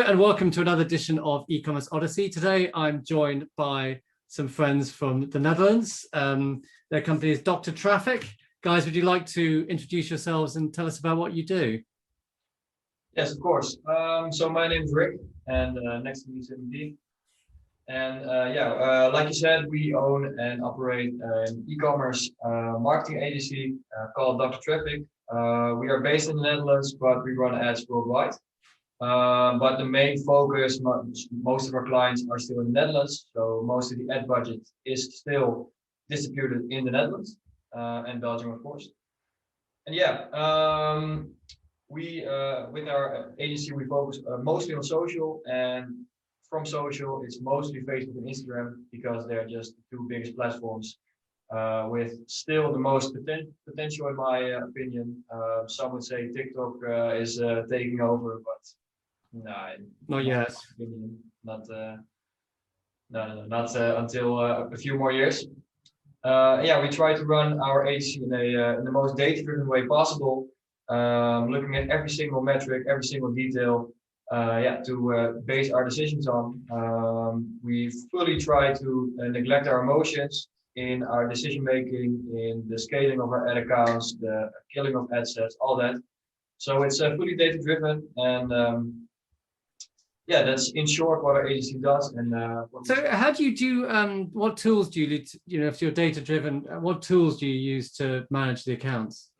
and welcome to another edition of E-commerce Odyssey. Today I'm joined by some friends from the Netherlands. Their company is Dr. Traffic. Guys, would you like to introduce yourselves and tell us about what you do? Yes, of course. So my name is Rick, and next to me is Indeed. And like you said, we own and operate an e-commerce marketing agency called Dr. Traffic. We are based in the Netherlands, but we run ads worldwide. But the main focus, most of our clients are still in the Netherlands, so most of the ad budget is still distributed in the Netherlands and Belgium, of course. And we with our agency, we focus mostly on social, and from social, it's mostly Facebook and Instagram because they're just the two biggest platforms with still the most potential, in my opinion. Some would say TikTok is taking over, but Not yet. Not until a few more years. We try to run our agency in the most data-driven way possible, looking at every single metric, every single detail, to base our decisions on. We fully try to neglect our emotions in our decision making, in the scaling of our ad accounts, the killing of ad sets, all that. So it's fully data-driven, and that's in short what our agency does. And so how do you do, what tools do you if you're data driven, what tools do you use to manage the accounts?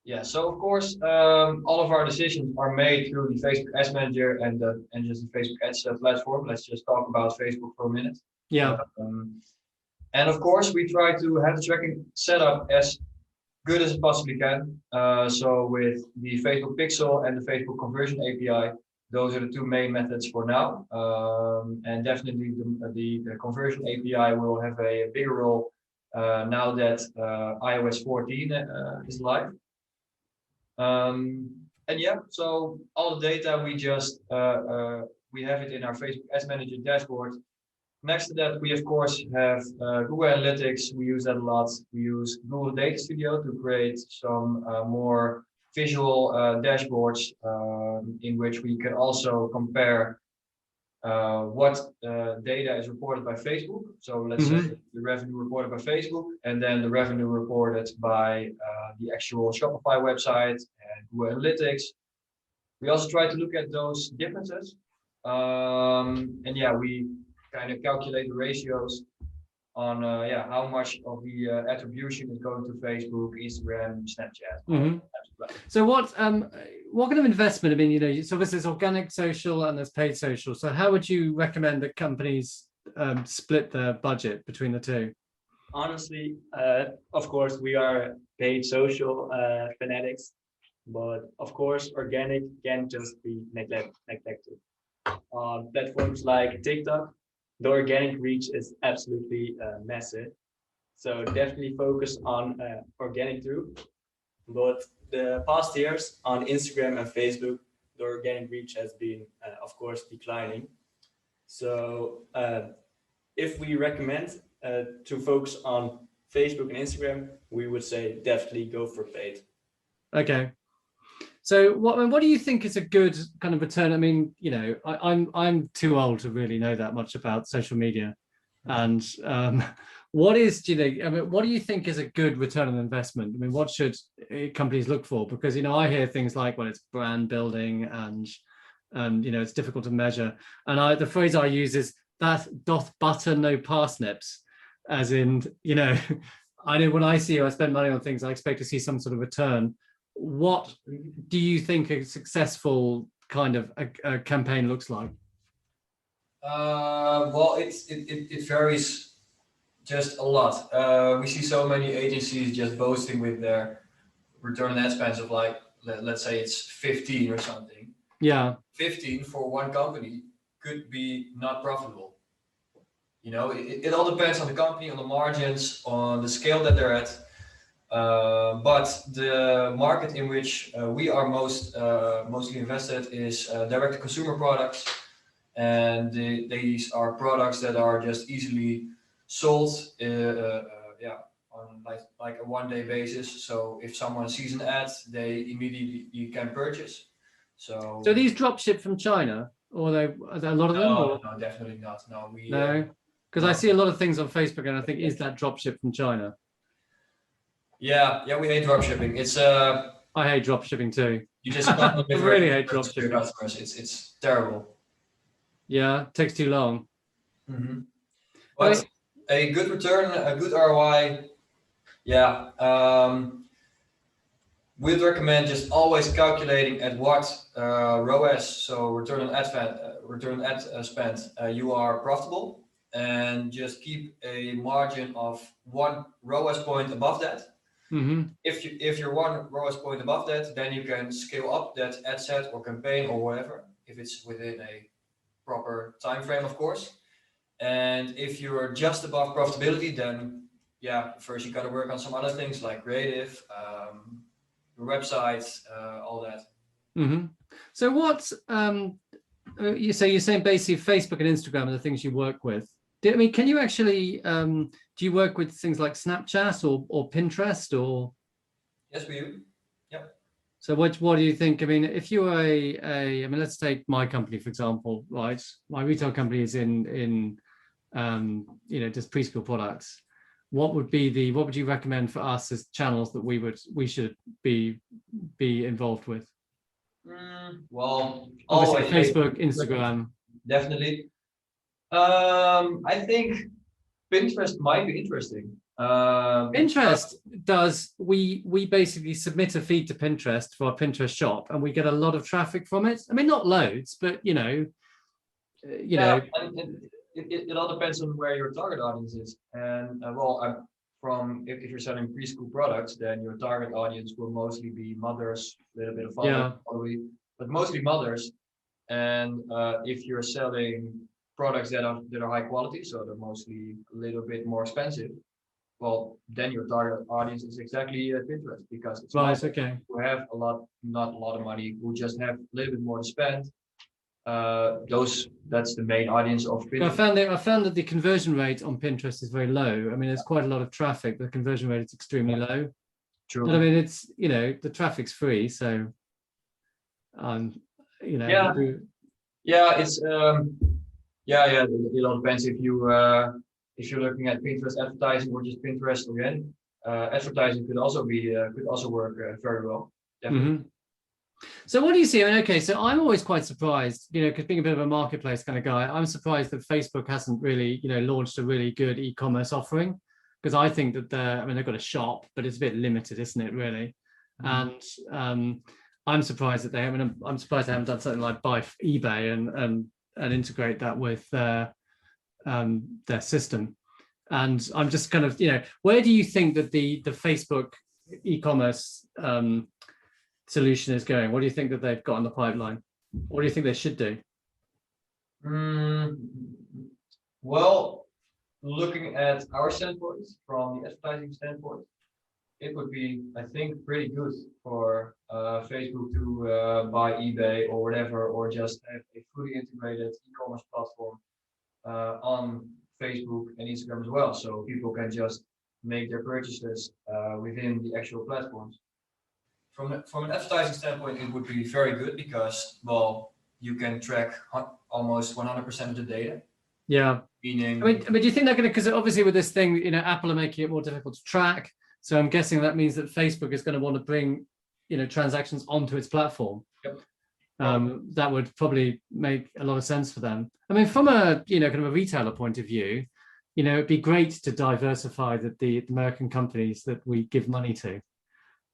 Yeah, so of course, all of our decisions are made through the Facebook Ads Manager and just the Facebook Ads platform. Let's just talk about Facebook for a minute. Yeah. And of course, we try to have the tracking set up as good as it possibly can. So with the Facebook Pixel and the Facebook Conversion API, those are the two main methods for now. And definitely the Conversion API will have a bigger role now that iOS 14 is live. So all the data we just we have it in our Facebook Ads Manager dashboard. Next to that, we of course have Google Analytics. We use that a lot. We use Google Data Studio to create some more visual dashboards in which we can also compare what data is reported by Facebook. So let's say the revenue reported by Facebook, and then the revenue reported by the actual Shopify website and Google Analytics. We also try to look at those differences. We kind of calculate the ratios on how much of the attribution is going to Facebook, Instagram, Snapchat. So what kind of investment? I mean, so this is organic social and there's paid social. So how would you recommend that companies split their budget between the two? Honestly, of course, we are paid social fanatics, but of course, organic can't just be neglected. On platforms like TikTok, the organic reach is absolutely massive. So definitely focus on organic too. But the past years on Instagram and Facebook, the organic reach has been, of course, declining. So if we recommend to focus on Facebook and Instagram, we would say definitely go for paid. Okay. So what do you think is a good kind of return? I mean, I'm too old to really know that much about social media, and what do you think is a good return on investment? I mean, what should companies look for? Because I hear things like, well, it's brand building, and it's difficult to measure. And the phrase I use is that doth butter no parsnips, as in I know when I spend money on things, I expect to see some sort of return. What do you think a successful kind of a campaign looks like? Well, it varies just a lot. We see so many agencies just boasting with their return on ad spends of like, let's say it's 15 or something. Yeah. 15 for one company could be not profitable. It all depends on the company, on the margins, on the scale that they're at. But the market in which we are mostly invested is direct-to-consumer products, and these are products that are just easily sold on like a one-day basis. So if someone sees an ad, they immediately can purchase. So these drop ship from China, or are there a lot of them? No, Or? no, definitely not. No, No, because I no. see a lot of things on Facebook, and I think, is that dropship from China? Yeah, we hate dropshipping. It's I hate dropshipping too. you just can't I deliver really hate to your dropshipping. customers. It's terrible. Yeah, it takes too long. Mm-hmm. I But mean, a good return, a good ROI, yeah. We'd recommend just always calculating at what ROAS, so return on ad spend, you are profitable, and just keep a margin of 1 ROAS point above that. mm-hmm. If you're 1 ROAS point above that, then you can scale up that ad set or campaign or whatever, if it's within a proper time frame, of course. And if you're just above profitability, then yeah, first you got to work on some other things like creative, your website, all that. Mm-hmm. So what you're saying basically Facebook and Instagram are the things you work with. I mean, can you actually do you work with things like Snapchat or Pinterest or? Yes, we do. Yep. So what do you think? I mean, if you were I mean, let's take my company for example, right? My retail company is in just preschool products. What would you recommend for us as channels that we should be involved with? Well, Obviously, always Facebook, Instagram. definitely. I think Pinterest might be interesting. Pinterest does. We basically submit a feed to Pinterest for our Pinterest shop, and we get a lot of traffic from it. I mean, not loads, but and it all depends on where your target audience is. And if you're selling preschool products, then your target audience will mostly be mothers, a little bit of fathers, probably, but mostly mothers. And if you're selling products that are high quality, so they're mostly a little bit more expensive, well, then your target audience is exactly Pinterest, because it's right. mothers Okay. who have not a lot of money, who just have a little bit more to spend. That's the main audience of Pinterest. I found that the conversion rate on Pinterest is very low. I mean, there's quite a lot of traffic, but the conversion rate is extremely low. True. But I mean, it's the traffic's free, so Yeah, it's it all depends if you're looking at Pinterest advertising or just Pinterest again. Advertising could also work very well. Definitely. Mm-hmm. So what do you see? I mean, okay, so I'm always quite surprised, because being a bit of a marketplace kind of guy, I'm surprised that Facebook hasn't really, launched a really good e-commerce offering, because I think that they've got a shop, but it's a bit limited, isn't it, really? Mm-hmm. And I'm surprised that I'm surprised they haven't done something like buy eBay and integrate that with their system. And I'm just kind of, where do you think that the Facebook e-commerce solution is going? What do you think that they've got in the pipeline? What do you think they should do? Well, looking at our standpoint, from the advertising standpoint, it would be, I think, pretty good for Facebook to buy eBay or whatever, or just have a fully integrated e-commerce platform on Facebook and Instagram as well, so people can just make their purchases within the actual platforms. From an advertising standpoint, it would be very good because, well, you can track almost 100% of the data. Yeah. Meaning, I mean, do you think they're going to? Because obviously, with this thing, Apple are making it more difficult to track. So I'm guessing that means that Facebook is going to want to bring, transactions onto its platform. Yep. That would probably make a lot of sense for them. I mean, from a kind of a retailer point of view, it'd be great to diversify the American companies that we give money to.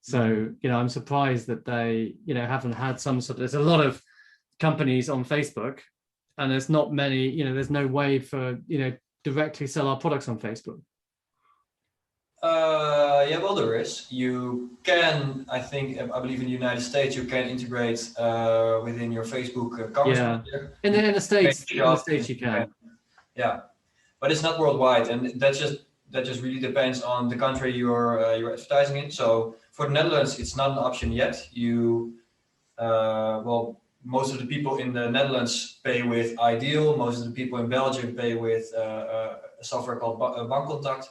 So, I'm surprised that they, haven't had some sort of, there's a lot of companies on Facebook and there's not many, there's no way for, directly sell our products on Facebook. Yeah, well, there is. You can, I believe in the United States, you can integrate within your Facebook commerce. Yeah, in the States, you can. Yeah, but it's not worldwide, and that just really depends on the country you're advertising in. So for the Netherlands, it's not an option yet. Most of the people in the Netherlands pay with Ideal. Most of the people in Belgium pay with a software called Bankcontact.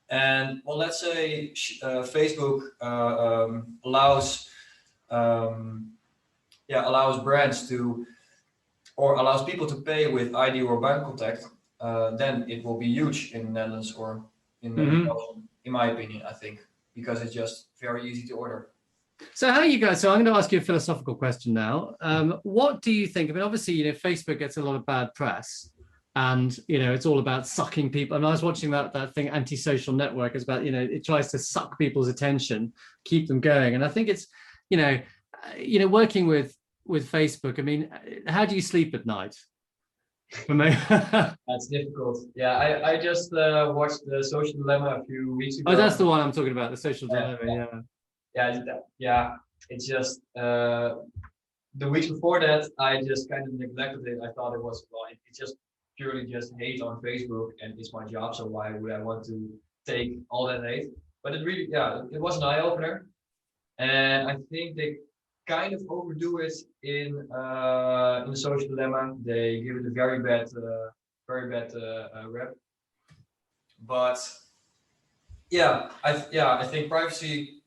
And well, let's say Facebook allows brands to or allows people to pay with ID or bank contact, then it will be huge in the Netherlands or in Belgium, in my opinion, I think, because it's just very easy to order. So how you guys, so I'm going to ask you a philosophical question now. What do you think? I mean, obviously, you know, Facebook gets a lot of bad press and, you know, it's all about sucking people. I mean, I was watching that thing, Antisocial Network, is about, you know, it tries to suck people's attention, keep them going. And I think it's, you know, working with Facebook, I mean, how do you sleep at night? For me. That's difficult. Yeah, I just watched the Social Dilemma a few weeks ago. Oh, that's the one I'm talking about, the Social Dilemma, yeah. It's just the weeks before that, I just kind of neglected it. I thought it was, well, it's just purely just hate on Facebook, and it's my job, so why would I want to take all that hate? But it really, yeah, it was an eye opener, and I think they kind of overdo it in the Social Dilemma. They give it a very bad rep. But yeah, I think privacy.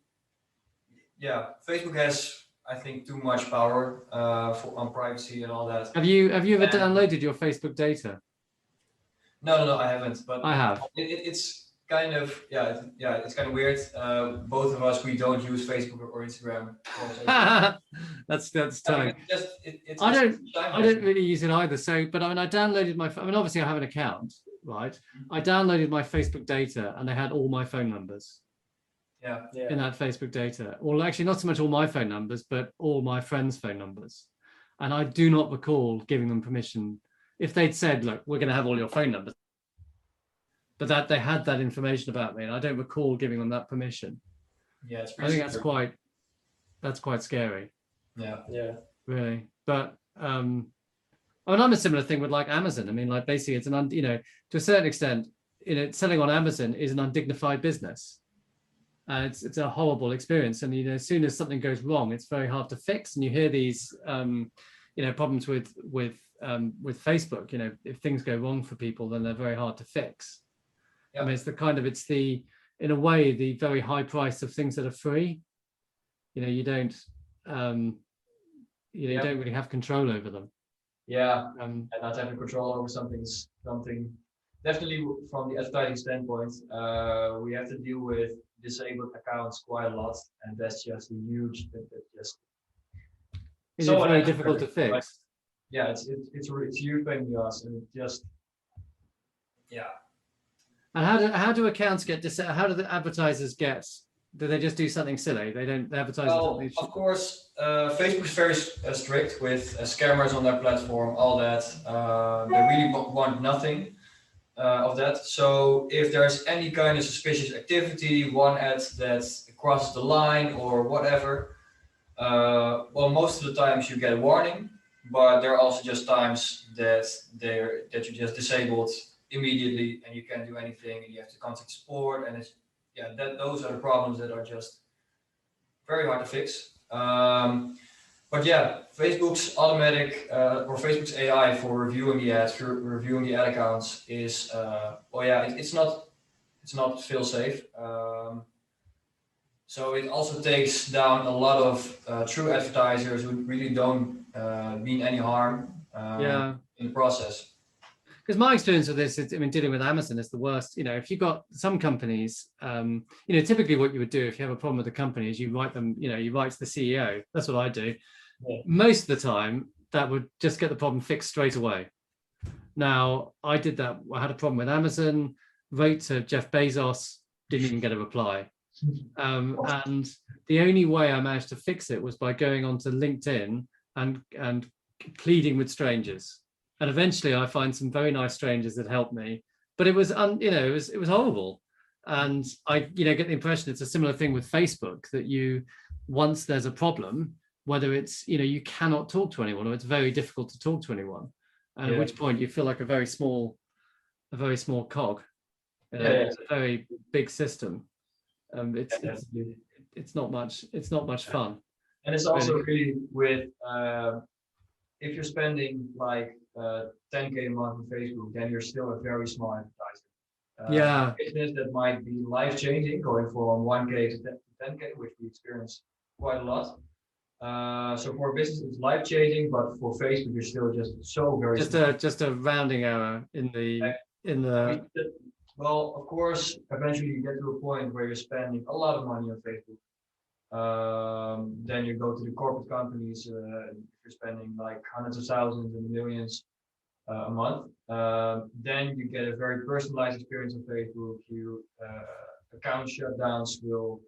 Yeah, Facebook has, I think, too much power on privacy and all that. Have you ever downloaded your Facebook data? No, I haven't. But I have. It's kind of it's kind of weird. Both of us, we don't use Facebook or Instagram. That's telling. I don't really use it either. So, but I mean, I downloaded I mean, obviously I have an account, right? I downloaded my Facebook data, and they had all my phone numbers. Yeah. In that Facebook data. Well, actually, not so much all my phone numbers, but all my friends' phone numbers. And I do not recall giving them permission. If they'd said, look, we're going to have all your phone numbers, but that they had that information about me, and I don't recall giving them that permission. Yeah, I think that's quite scary. Yeah. Really. But I mean, I'm a similar thing with like Amazon. I mean, like basically it's to a certain extent, selling on Amazon is an undignified business. It's a horrible experience, and as soon as something goes wrong, it's very hard to fix. And you hear these, problems with Facebook. If things go wrong for people, then they're very hard to fix. Yeah. I mean, in a way, the very high price of things that are free. You don't, don't really have control over them. Yeah, and not having control over something. Definitely, from the advertising standpoint, we have to deal with disabled accounts quite a lot, and that's just huge. It's very difficult to fix. But yeah, it's huge pain in the ass, and And how do accounts get how do the advertisers get? Do they just do something silly? They don't advertise. Well, of course, Facebook is very strict with scammers on their platform, all that. They really want nothing of that. So if there's any kind of suspicious activity, one ad that crosses the line or whatever, most of the times you get a warning, but there are also just times that you just disabled immediately and you can't do anything, and you have to contact support, and those are the problems that are just very hard to fix. But yeah, Facebook's automatic or Facebook's AI for reviewing the ads, for reviewing the ad accounts is it's not fail safe. So it also takes down a lot of true advertisers who really don't mean any harm in the process. Because my experience with this is, dealing with Amazon is the worst. If you've got some companies, typically what you would do if you have a problem with the company is you write them, you write to the CEO. That's what I do. Yeah. Most of the time, that would just get the problem fixed straight away. Now, I did that. I had a problem with Amazon, wrote to Jeff Bezos, didn't even get a reply. And the only way I managed to fix it was by going onto LinkedIn and pleading with strangers. And eventually I find some very nice strangers that helped me, but it was, it was horrible. And I, get the impression it's a similar thing with Facebook, that once there's a problem, whether it's, you cannot talk to anyone, or it's very difficult to talk to anyone. And at which point you feel like a very small cog. It's a very big system. It's not much fun. And it's also really with, if you're spending like 10K a month on Facebook, then you're still a very small advertiser. Business that might be life changing, going from 1K to 10K, which we experience quite a lot. So for business, it's life changing, but for Facebook, you're still just so very small. Just a rounding error in the I mean, well, of course, eventually you get to a point where you're spending a lot of money on Facebook. Then you go to the corporate companies, if you're spending like hundreds of thousands and millions a month. Then you get a very personalized experience on Facebook. You account shutdowns will,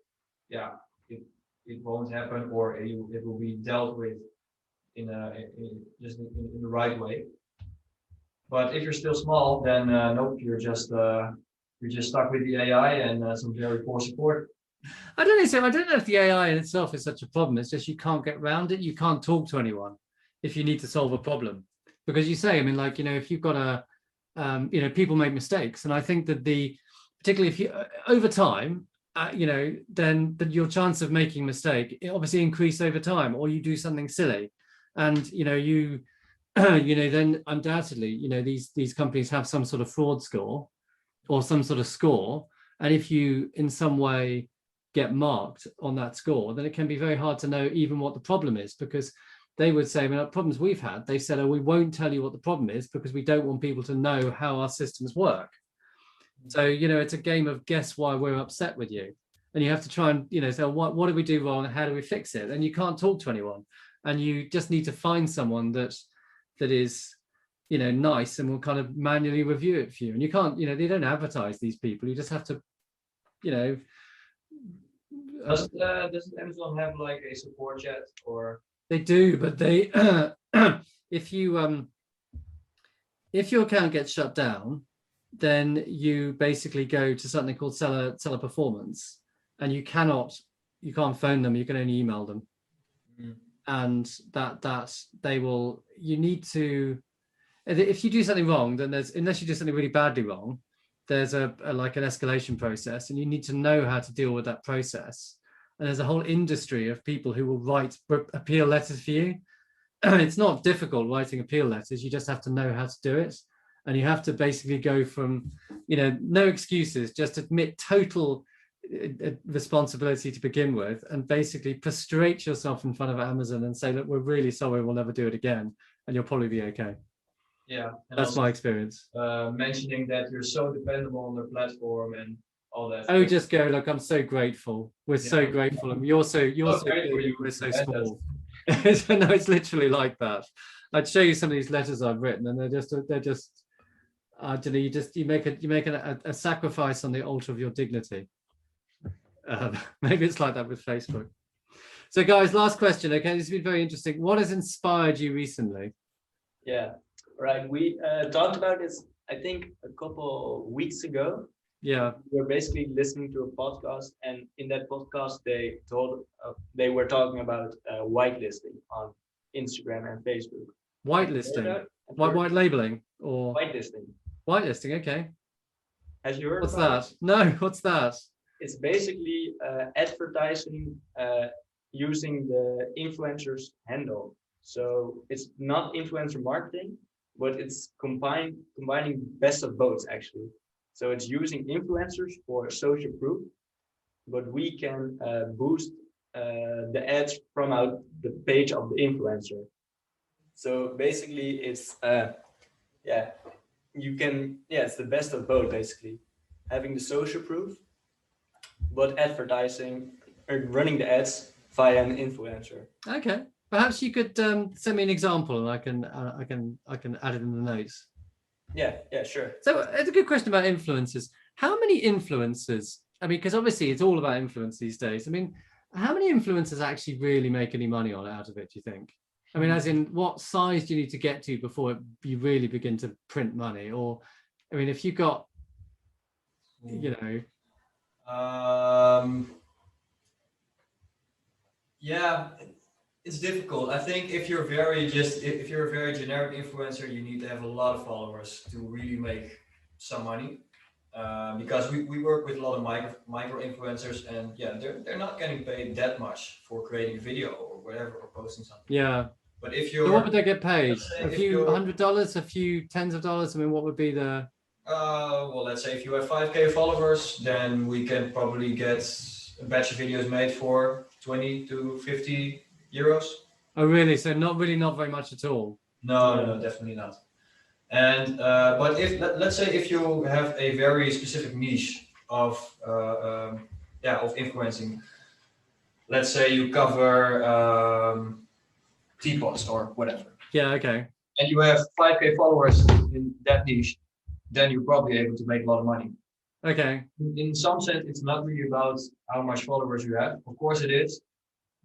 yeah, it won't happen, or it will be dealt with in the right way. But if you're still small, then nope, you're just stuck with the AI and some very poor support. I don't know. So I don't know if the AI in itself is such a problem. It's just you can't get around it. You can't talk to anyone if you need to solve a problem, because you say, I mean, like, if you've got people make mistakes, and I think that particularly if you over time, then your chance of making a mistake it obviously increase over time, or you do something silly, and you then undoubtedly these companies have some sort of fraud score or some sort of score, and if you in some way get marked on that score, then it can be very hard to know even what the problem is, because they would say, I mean, problems we've had, they said, oh, we won't tell you what the problem is because we don't want people to know how our systems work. So, it's a game of guess why we're upset with you. And you have to try and, say, what did we do wrong? How do we fix it? And you can't talk to anyone. And you just need to find someone that is, nice and will kind of manually review it for you. And you can't, they don't advertise these people. You just have to, Does Amazon have like a support chat or? They do, but they if your account gets shut down, then you basically go to something called seller performance, and you can't phone them. You can only email them, and that they will. You need to, if you do something wrong, then unless you do something really badly wrong, there's like an escalation process, and you need to know how to deal with that process. And there's a whole industry of people who will write appeal letters for you. It's not difficult writing appeal letters. You just have to know how to do it. And you have to basically go from, no excuses, just admit total responsibility to begin with, and basically prostrate yourself in front of Amazon and say, look, we're really sorry, we'll never do it again. And you'll probably be okay. Yeah. That's my experience. Mentioning that you're so dependable on the platform and all that. Oh, just go, look, I'm so grateful. We're so grateful. And you're so big, we're so small. No, it's literally like that. I'd show you some of these letters I've written, and they're just I don't know, you make a sacrifice on the altar of your dignity. Maybe it's like that with Facebook. So guys, last question. Okay, this has been very interesting. What has inspired you recently? Yeah, right. We talked about this, I think, a couple weeks ago. Yeah, we were basically listening to a podcast, and in that podcast they were talking about whitelisting on Instagram and Facebook. Whitelisting, white labeling, or whitelisting. Whitelisting, okay. Have you heard? What's that? No, what's that? It's basically advertising using the influencer's handle. So it's not influencer marketing, but it's combining best of both actually. So it's using influencers for social proof, but we can boost the ads from out the page of the influencer. So basically it's it's the best of both basically. Having the social proof, but advertising or running the ads via an influencer. Okay. Perhaps you could send me an example, and I can add it in the notes. Yeah, sure. So it's a good question about influencers. How many influencers? I mean, because obviously it's all about influence these days. I mean, how many influencers actually really make any money out of it, do you think? I mean, as in, what size do you need to get to before you really begin to print money? Or, I mean, if you got, Yeah, it's difficult. I think if you're if you're a very generic influencer, you need to have a lot of followers to really make some money. Because we work with a lot of micro influencers, and they're not getting paid that much for creating a video or whatever, or posting something. Yeah. But if you're, so what would they get paid? A few $100, a few tens of dollars? I mean, what would be the? Well, let's say if you have 5K followers, then we can probably get a batch of videos made for 20 to 50 euros. Oh, really? So not very much at all. No, definitely not. And but if let's say if you have a very specific niche of of influencing, let's say you cover teapots or whatever, Yeah. Okay. and you have 5K followers in that niche, then you're probably able to make a lot of money. Okay. In some sense, it's not really about how much followers you have. Of course it is,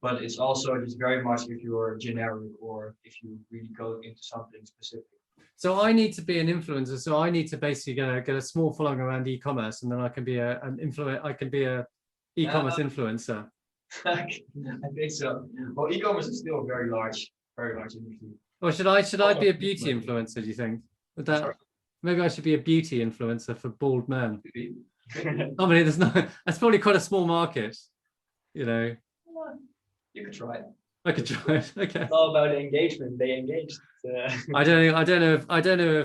but it's also just very much if you're generic or if you really go into something specific. So I need to be an influencer. So I need to basically get a small following around e-commerce, and then I can be I can be a e-commerce influencer. I think so. Well, e-commerce is still a very large industry. Or should I be a beauty influencer? Do you think? Would that maybe I should be a beauty influencer for bald men? I mean, that's probably quite a small market, you know. You could try it. I could try it. Okay. It's all about engagement. They engaged. I don't know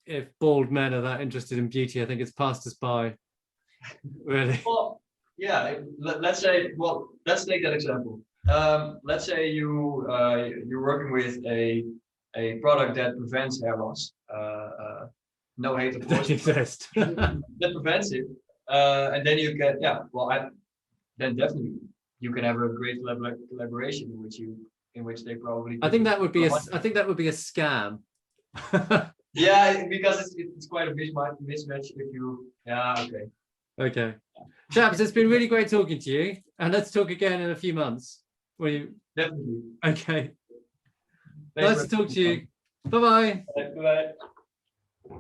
if bald men are that interested in beauty. I think it's passed us by. Really. Well, yeah. Let's say. Well, let's take that example. Let's say you're working with a product that prevents hair loss. No hate, of course. Exist. That prevents it, and then you can. Yeah. Well, then definitely you can have a great collaboration in which they probably. I think that would be a scam. Yeah, because it's quite a mismatch if you. Yeah. Okay. Okay. Chaps, it's been really great talking to you, and let's talk again in a few months. Definitely. Okay. Thanks Nice to talk to you. Bye-bye. Bye.